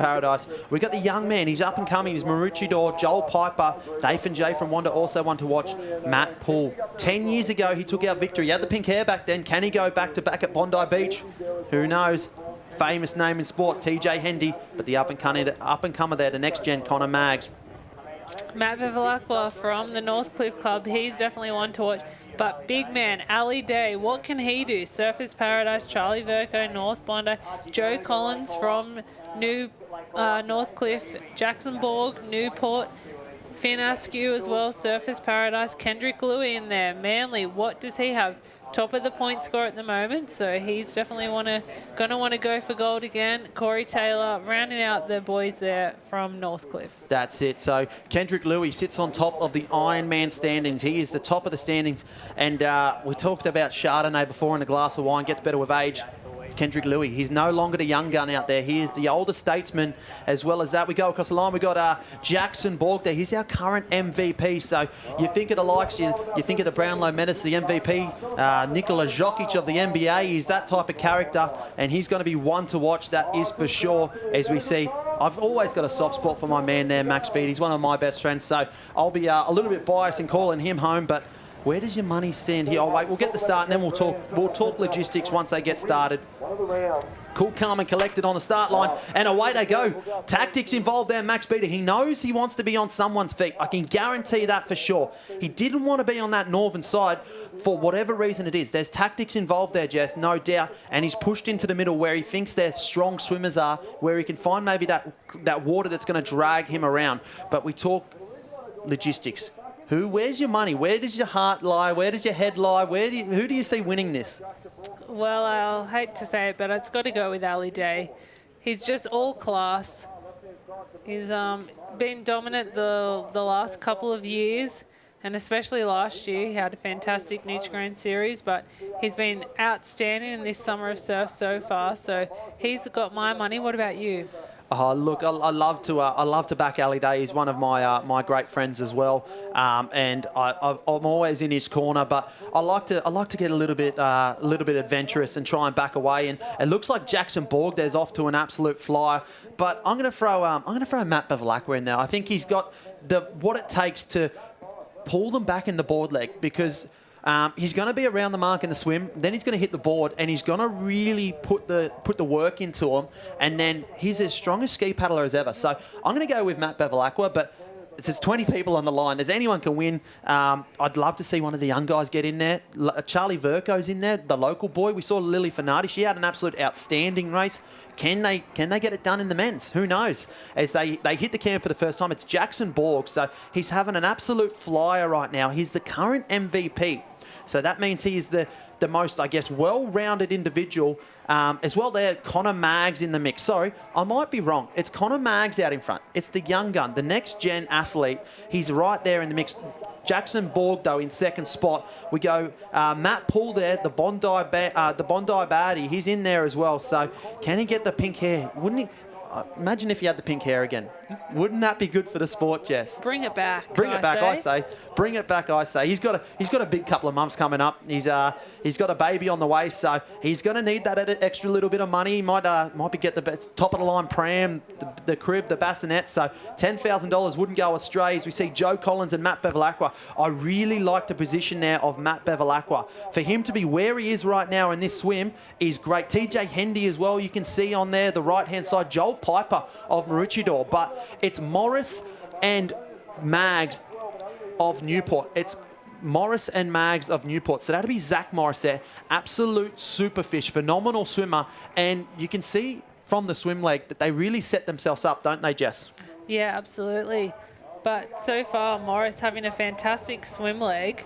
Paradise. We've got the young man. He's up and coming. He's Maroochydore, Joel Piper, Nathan J from Wanda, also one to watch, Matt Poole. 10 years ago, he took out victory. He had the pink hair back then. Can he go back to back at Bondi Beach? Who knows? Famous name in sport, TJ Hendy, but the up-and-comer there, the next gen, Connor Maggs. Matt Bevilacqua from the Northcliffe Club, he's definitely one to watch. But big man, Ali Day, what can he do? Surfers Paradise, Charlie Verco, North Bondi, Joe Collins from New Northcliffe, Jackson Borg, Newport, Finn Askew as well, Surfers Paradise, Kendrick Louie in there. Manly, what does he have? Top of the point score at the moment, so he's definitely gonna want to go for gold again. Corey Taylor rounding out the boys there from Northcliffe. That's it. So Kendrick Louie sits on top of the Ironman standings. He is the top of the standings, and we talked about Chardonnay before in a glass of wine gets better with age. It's Kendrick Louie. He's no longer the young gun out there. He is the older statesman. As well as that, we go across the line. We got Jackson Borg there. He's our current MVP. So you think of the likes, you think of the Brownlow Menace, the MVP, Nikola Jokic of the NBA. He's that type of character, and he's going to be one to watch. That is for sure. As we see, I've always got a soft spot for my man there, Max Speed. He's one of my best friends. So I'll be a little bit biased in calling him home, but where does your money stand here? Oh, wait, we'll get the start and then we'll talk logistics once they get started. Cool, calm and collected on the start line, and away they go. Tactics involved there, Max Beater. He knows he wants to be on someone's feet. I can guarantee that for sure. He didn't want to be on that northern side for whatever reason it is. There's tactics involved there, Jess, no doubt, and he's pushed into the middle where he thinks their strong swimmers are, where he can find maybe that water that's going to drag him around. But we talk logistics. Where's your money? Where does your heart lie? Where does your head lie? Who do you see winning this? Well, I'll hate to say it, but it's got to go with Ali Day. He's just all class. He's been dominant the last couple of years, and especially last year. He had a fantastic Nutri-Grain series, but he's been outstanding in this summer of surf so far. So he's got my money. What about you? Oh, look, I love to back Ali Day. He's one of my great friends as well, and I'm always in his corner. But I like to get a little bit adventurous and try and back away. And it looks like Jackson Borg there's off to an absolute flyer. But I'm going to throw Matt Bevilacqua in there. I think he's got what it takes to pull them back in the board leg, because he's going to be around the mark in the swim, then he's going to hit the board, and he's going to really put the work into him, and then he's as strong a ski paddler as ever. So I'm going to go with Matt Bevilacqua, but there's 20 people on the line. As anyone can win. I'd love to see one of the young guys get in there. Charlie Verco's in there, the local boy. We saw Lily Finardi. She had an absolute outstanding race. Can they get it done in the men's? Who knows? As they hit the cam for the first time, it's Jackson Borg. So he's having an absolute flyer right now. He's the current MVP. So that means he is the most, I guess, well-rounded individual. As well there, Connor Maggs in the mix. Sorry, I might be wrong. It's Connor Maggs out in front. It's the young gun, the next-gen athlete. He's right there in the mix. Jackson Borg, though, in second spot. We go Matt Poole there, the Bondi baddie. He's in there as well. So can he get the pink hair? Wouldn't he? Imagine if he had the pink hair again. Wouldn't that be good for the sport, Jess? Bring it back. Bring it back, I say. Bring it back, I say. He's got a big couple of months coming up. He's got a baby on the way, so he's going to need that extra little bit of money. He might be get the top of the line pram, the crib, the bassinet. So $10,000 wouldn't go astray. As we see Joe Collins and Matt Bevilacqua. I really like the position there of Matt Bevilacqua. For him to be where he is right now in this swim is great. TJ Hendy as well. You can see on there the right hand side. Joel Piper of Maroochydore, but it's Morris and Maggs of Newport. It's Morris and Maggs of Newport. So that'll be Zach Morris there. Absolute super fish, phenomenal swimmer, and you can see from the swim leg that they really set themselves up, don't they, Jess? Yeah, absolutely. But so far, Morris having a fantastic swim leg.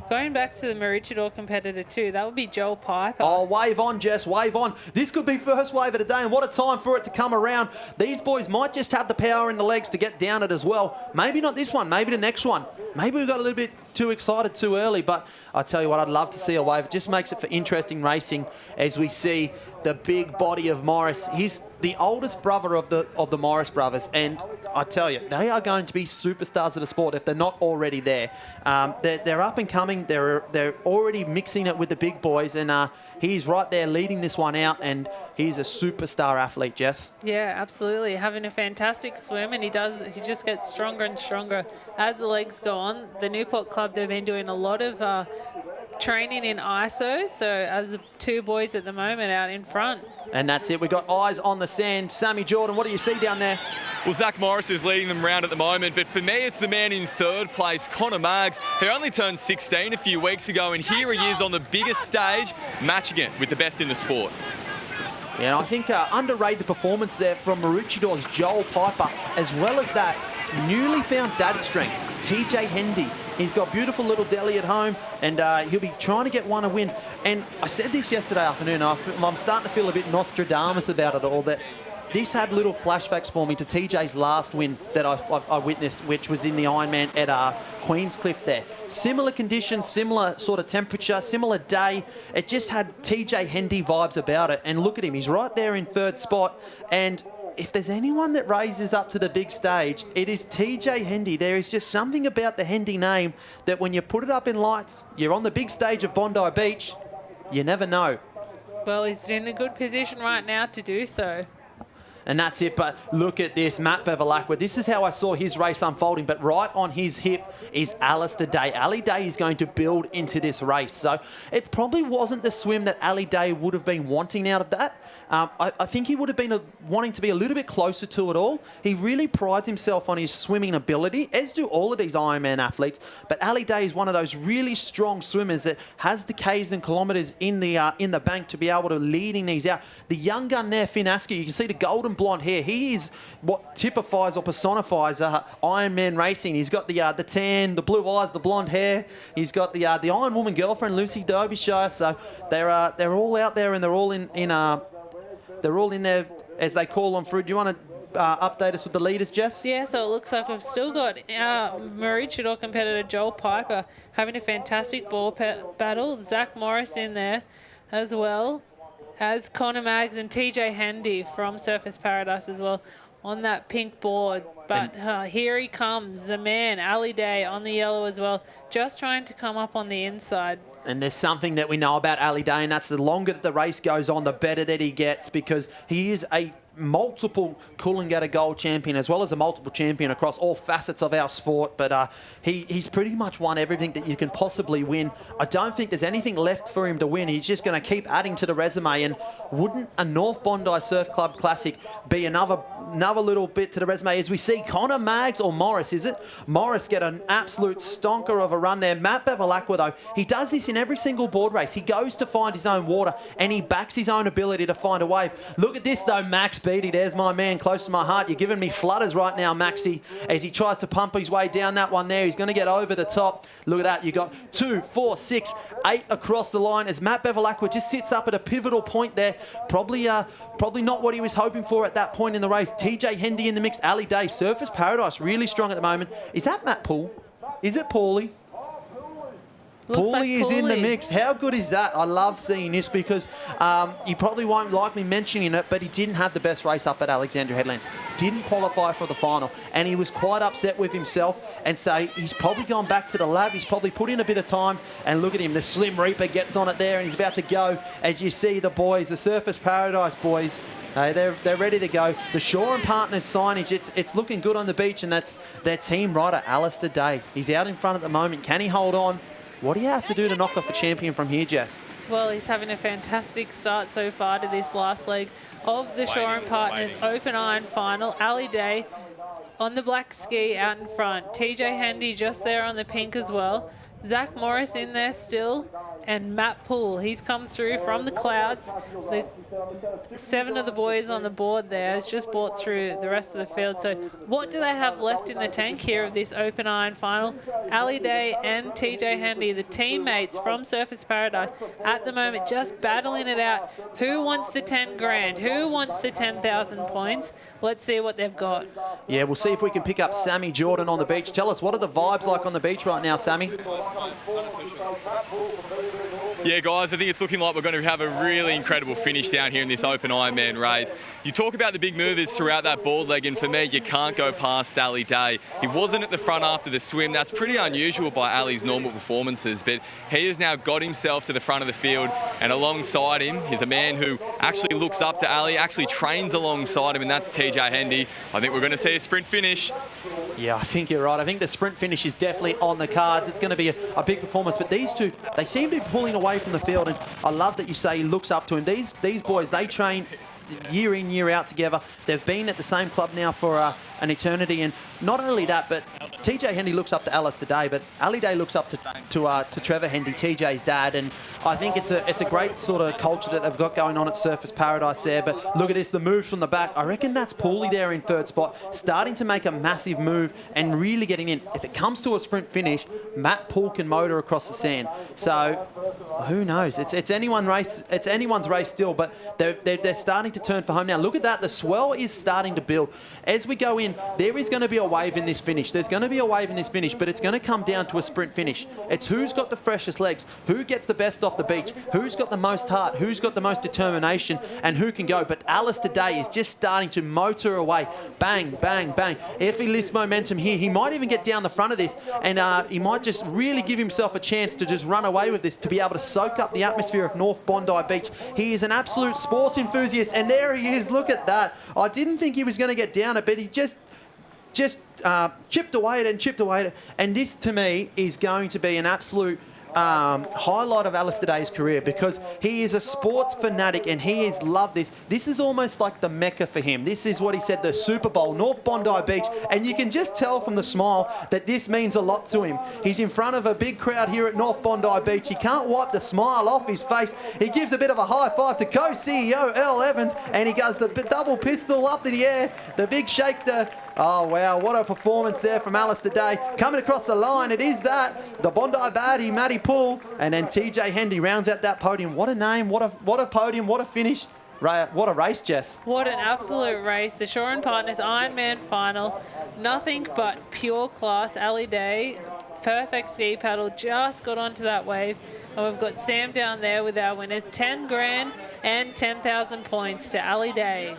Going back to the Maroochydore competitor too, that would be Joel Piper. Oh, wave on, Jess, wave on. This could be first wave of the day, and what a time for it to come around. These boys might just have the power in the legs to get down it as well. Maybe not this one, maybe the next one. Maybe we got a little bit too excited too early, but I tell you what, I'd love to see a wave. It just makes it for interesting racing as we see the big body of Morris. He's the oldest brother of the Morris brothers, and I tell you, they are going to be superstars of the sport if they're not already there. They're up and coming. They're already mixing it with the big boys, and he's right there leading this one out, and he's a superstar athlete, Jess. Yeah, absolutely. Having a fantastic swim, and he just gets stronger and stronger as the legs go on. The Newport Club, they've been doing a lot of training in ISO, so as the two boys at the moment out in front. And that's it. We've got eyes on the sand. Sammy Jordan, what do you see down there? Well, Zach Morris is leading them round at the moment, but for me, it's the man in third place, Connor Maggs, who only turned 16 a few weeks ago, and here he is on the biggest stage, matching it with the best in the sport. Yeah, I think underrated performance there from Maroochydor's Joel Piper, as well as that newly found dad strength, TJ Hendy. He's got beautiful little Delhi at home, and he'll be trying to get one a win. And I said this yesterday afternoon, I'm starting to feel a bit Nostradamus about it all, that this had little flashbacks for me to TJ's last win that I witnessed, which was in the Ironman at Queenscliff there. Similar conditions, similar sort of temperature, similar day. It just had TJ Hendy vibes about it. And look at him, he's right there in third spot. And if there's anyone that raises up to the big stage, it is TJ Hendy. There is just something about the Hendy name that when you put it up in lights, you're on the big stage of Bondi Beach, you never know. Well, he's in a good position right now to do so. And that's it. But look at this, Matt Bevilacqua. This is how I saw his race unfolding. But right on his hip is Alistair Day. Ali Day is going to build into this race. So it probably wasn't the swim that Ali Day would have been wanting out of that. I think he would have been wanting to be a little bit closer to it all. He really prides himself on his swimming ability, as do all of these Ironman athletes. But Ali Day is one of those really strong swimmers that has the Ks and kilometres in the bank to be able to leading these out. The young gun there, Finn Askew, you can see the golden blonde hair. He is what typifies or personifies Ironman racing. He's got the tan, the blue eyes, the blonde hair. He's got the Iron Woman girlfriend, Lucy Derbyshire. So they're all out there, and they're all in there, as they call on through. Do you want to update us with the leaders, Jess? Yeah, so it looks like we've still got Maroochydore competitor Joel Piper having a fantastic ball battle. Zach Morris in there as well as Connor Maggs and TJ Hendy from Surfers Paradise as well on that pink board. But here he comes, the man, Ali Day, on the yellow as well, just trying to come up on the inside. And there's something that we know about Ali Day, and that's the longer that the race goes on, the better that he gets, because he is a multiple Coolangatta Gold champion as well as a multiple champion across all facets of our sport. But he's pretty much won everything that you can possibly win. I don't think there's anything left for him to win. He's just going to keep adding to the resume. And wouldn't a North Bondi Surf Club Classic be another little bit to the resume as we see Connor Maggs or Morris, is it? Morris get an absolute stonker of a run there. Matt Bevilacqua, though, he does this in every single board race. He goes to find his own water, and he backs his own ability to find a wave. Look at this, though, Max Beattie. There's my man close to my heart. You're giving me flutters right now, Maxie, as he tries to pump his way down that one there. He's going to get over the top. Look at that. You got 2, 4, 6, 8 across the line as Matt Bevilacqua just sits up at a pivotal point there. Probably not what he was hoping for at that point in the race. TJ Hendy in the mix. Ali Day. Surfers Paradise really strong at the moment. Is that Matt Poole? Is it Paulie? Paulie is in the mix. How good is that? I love seeing this because you probably won't like me mentioning it, but he didn't have the best race up at Alexandria Headlands. Didn't qualify for the final, and he was quite upset with himself, and so he's probably gone back to the lab. He's probably put in a bit of time, and look at him. The Slim Reaper gets on it there, and he's about to go. As you see the boys, the Surfers Paradise boys, they're ready to go. The Shore and Partners signage, it's looking good on the beach, and that's their team rider, Alistair Day. He's out in front at the moment. Can he hold on? What do you have to do to knock off a champion from here, Jess? Well, he's having a fantastic start so far to this last leg of the Shore and Partners Open Iron Final. Ali Day on the black ski out in front. TJ Hendy just there on the pink as well. Zach Morris in there still. And Matt Poole, he's come through from the clouds. The 7 of the boys on the board there has just brought through the rest of the field. So what do they have left in the tank here of this Open Iron Final? Ali Day and TJ Hendy, the teammates from Surfers Paradise, at the moment just battling it out. Who wants the 10 grand? Who wants the 10,000 points? Let's see what they've got. Yeah, we'll see if we can pick up Sammy Jordan on the beach. Tell us, what are the vibes like on the beach right now, Sammy? Yeah, guys, I think it's looking like we're going to have a really incredible finish down here in this open Ironman race. You talk about the big movers throughout that board leg, and for me, you can't go past Ali Day. He wasn't at the front after the swim. That's pretty unusual by Ali's normal performances, but he has now got himself to the front of the field, and alongside him is a man who actually looks up to Ali, actually trains alongside him, and that's TJ Hendy. I think we're going to see a sprint finish. Yeah, I think you're right. I think the sprint finish is definitely on the cards. It's going to be a big performance. But these two, they seem to be pulling away from the field. And I love that you say he looks up to him. These boys, they train year in, year out together. They've been at the same club now for an eternity. And not only that, but TJ Hendy looks up to Alice today, but Ali Day looks up to Trevor Hendy, TJ's dad. And I think it's a great sort of culture that they've got going on at Surfers Paradise there. But look at this, the moves from the back. I reckon that's Paulie there in third spot, starting to make a massive move and really getting in. If it comes to a sprint finish, Matt Poole can motor across the sand. So who knows? It's anyone's race. It's anyone's race still. But they're starting to turn for home now. Look at that. The swell is starting to build. As we go in, there is going to be a wave in this finish. There's going to be a wave in this finish, but it's going to come down to a sprint finish. It's who's got the freshest legs, who gets the best off the beach, who's got the most heart, who's got the most determination, and who can go. But Alice today is just starting to motor away. Bang, bang, bang. If he lifts momentum here, he might even get down the front of this, and he might just really give himself a chance to just run away with this, to be able to soak up the atmosphere of North Bondi Beach. He is an absolute sports enthusiast, and there he is. Look at that. I didn't think he was going to get down it, but he just chipped away at it and chipped away at it. And this, to me, is going to be an absolute highlight of Alistair Day's career, because he is a sports fanatic and he has loved this. This is almost like the Mecca for him. This is what he said, the Super Bowl, North Bondi Beach. And you can just tell from the smile that this means a lot to him. He's in front of a big crowd here at North Bondi Beach. He can't wipe the smile off his face. He gives a bit of a high five to co-CEO Earl Evans, and he goes the double pistol up in the air, the big shake. Oh, wow, what a performance there from Alistair Day. Coming across the line, it is that, the Bondi baddie, Matty Poole, and then TJ Hendy rounds out that podium. What a name, what a podium, what a finish. What a race, Jess. What an absolute race. The Shore and Partners Ironman final. Nothing but pure class. Ali Day, perfect ski paddle, just got onto that wave. And we've got Sam down there with our winners. 10 grand and 10,000 points to Ali Day.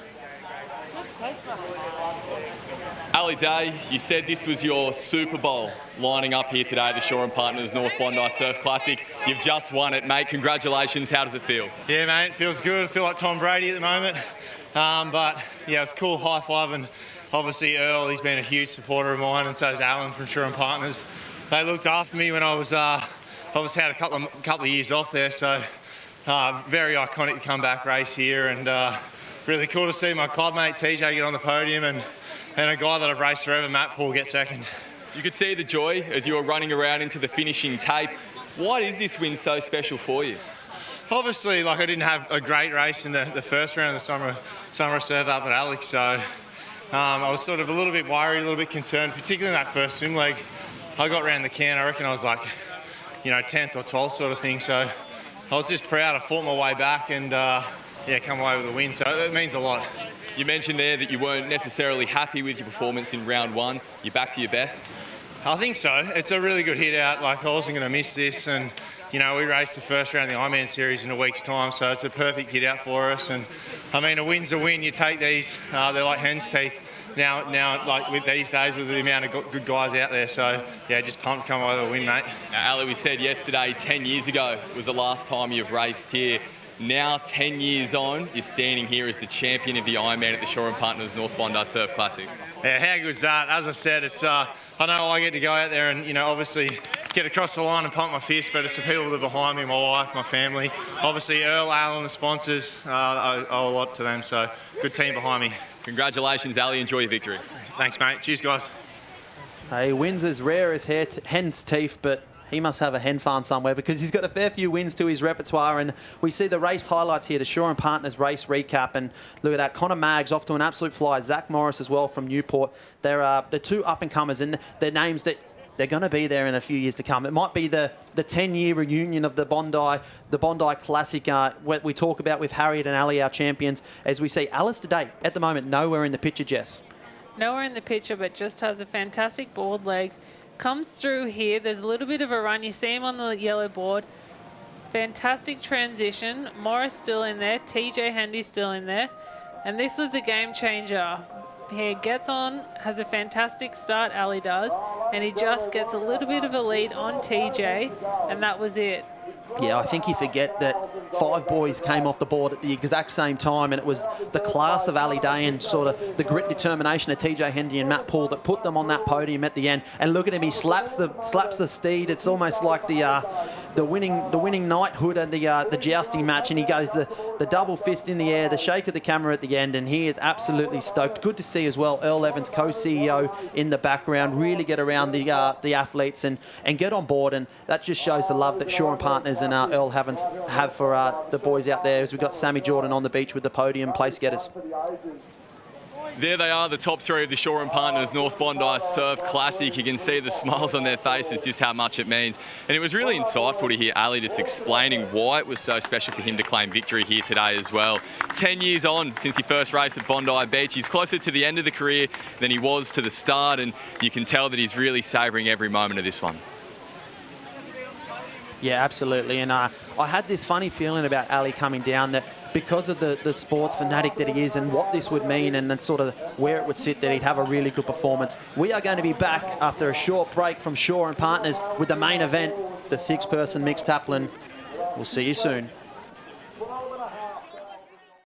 Ali Day, you said this was your Super Bowl lining up here today at the Shore and Partners North Bondi Surf Classic. You've just won it, mate. Congratulations. How does it feel? Yeah, mate, it feels good. I feel like Tom Brady at the moment. But, yeah, it's cool high-fiving. Obviously, Earl, he's been a huge supporter of mine, and so is Alan from Shore and Partners. They looked after me when I was obviously had a couple of years off there, so very iconic to come back race here, and really cool to see my club mate TJ get on the podium, and a guy that I've raced forever, Matt Poole, get second. You could see the joy as you were running around into the finishing tape. Why is this win so special for you? Obviously, like, I didn't have a great race in the first round of the summer serve up at Alex, so I was sort of a little bit worried, a little bit concerned, particularly in that first swim leg. I got round the can, I reckon I was like, 10th or 12th sort of thing, so I was just proud. I fought my way back and come away with a win, so it means a lot. You mentioned there that you weren't necessarily happy with your performance in round one. You're back to your best? I think so. It's a really good hit out. Like, I wasn't going to miss this, and we raced the first round of the Ironman series in a week's time, so it's a perfect hit out for us. And I mean, a win's a win. You take these, they're like hen's teeth now, like with these days with the amount of good guys out there. So yeah, just pumped to come away with a win, mate. Now, Ali, we said yesterday, 10 years ago was the last time you've raced here. Now, 10 years on, you're standing here as the champion of the Ironman at the Shore and Partners North Bondi Surf Classic. Yeah, how good's that? As I said, it's I know I get to go out there and obviously get across the line and pump my fist, but it's the people that are behind me, my wife, my family. Obviously, Earl, Alan, the sponsors, I owe a lot to them, so good team behind me. Congratulations, Ali. Enjoy your victory. Thanks, mate. Cheers, guys. He wins as rare as hen's teeth, but he must have a hen farm somewhere, because he's got a fair few wins to his repertoire. And we see the race highlights here, the Shore and Partners race recap. And look at that, Connor Maggs off to an absolute fly. Zach Morris as well from Newport. They're the two up-and-comers, and they're names that they're going to be there in a few years to come. It might be the 10-year reunion of the Bondi Classic, what we talk about with Harriet and Ali, our champions, as we see Alistair Day at the moment nowhere in the picture, Jess. Nowhere in the picture, but just has a fantastic board leg. Comes through here. There's a little bit of a run. You see him on the yellow board. Fantastic transition. Morris still in there. TJ Hendy still in there. And this was a game changer. He gets on, has a fantastic start, Ali does, and he just gets a little bit of a lead on TJ, and that was it. Yeah, I think you forget that 5 boys came off the board at the exact same time, and it was the class of Ali Day and sort of the grit determination of TJ Hendy and Matt Poole that put them on that podium at the end. And look at him, he slaps the steed. It's almost like the winning knighthood and the jousting match, and he goes the double fist in the air, the shake of the camera at the end, and he is absolutely stoked. Good to see as well Earl Evans, co-CEO, in the background, really get around the athletes and get on board, and that just shows the love that Shaw and Partners and Earl have for the boys out there, as we've got Sammy Jordan on the beach with the podium place getters. There they are, the top 3 of the Shaw and Partners North Bondi Surf Classic. You can see the smiles on their faces, just how much it means. And it was really insightful to hear Ali just explaining why it was so special for him to claim victory here today as well. 10 years on since he first raced at Bondi Beach. He's closer to the end of the career than he was to the start, and you can tell that he's really savouring every moment of this one. Yeah, absolutely. And I had this funny feeling about Ali coming down, that because of the sports fanatic that he is and what this would mean and then sort of where it would sit, that he'd have a really good performance. We are going to be back after a short break from Shaw and Partners with the main event, the 6-person mixed taplin. We'll see you soon.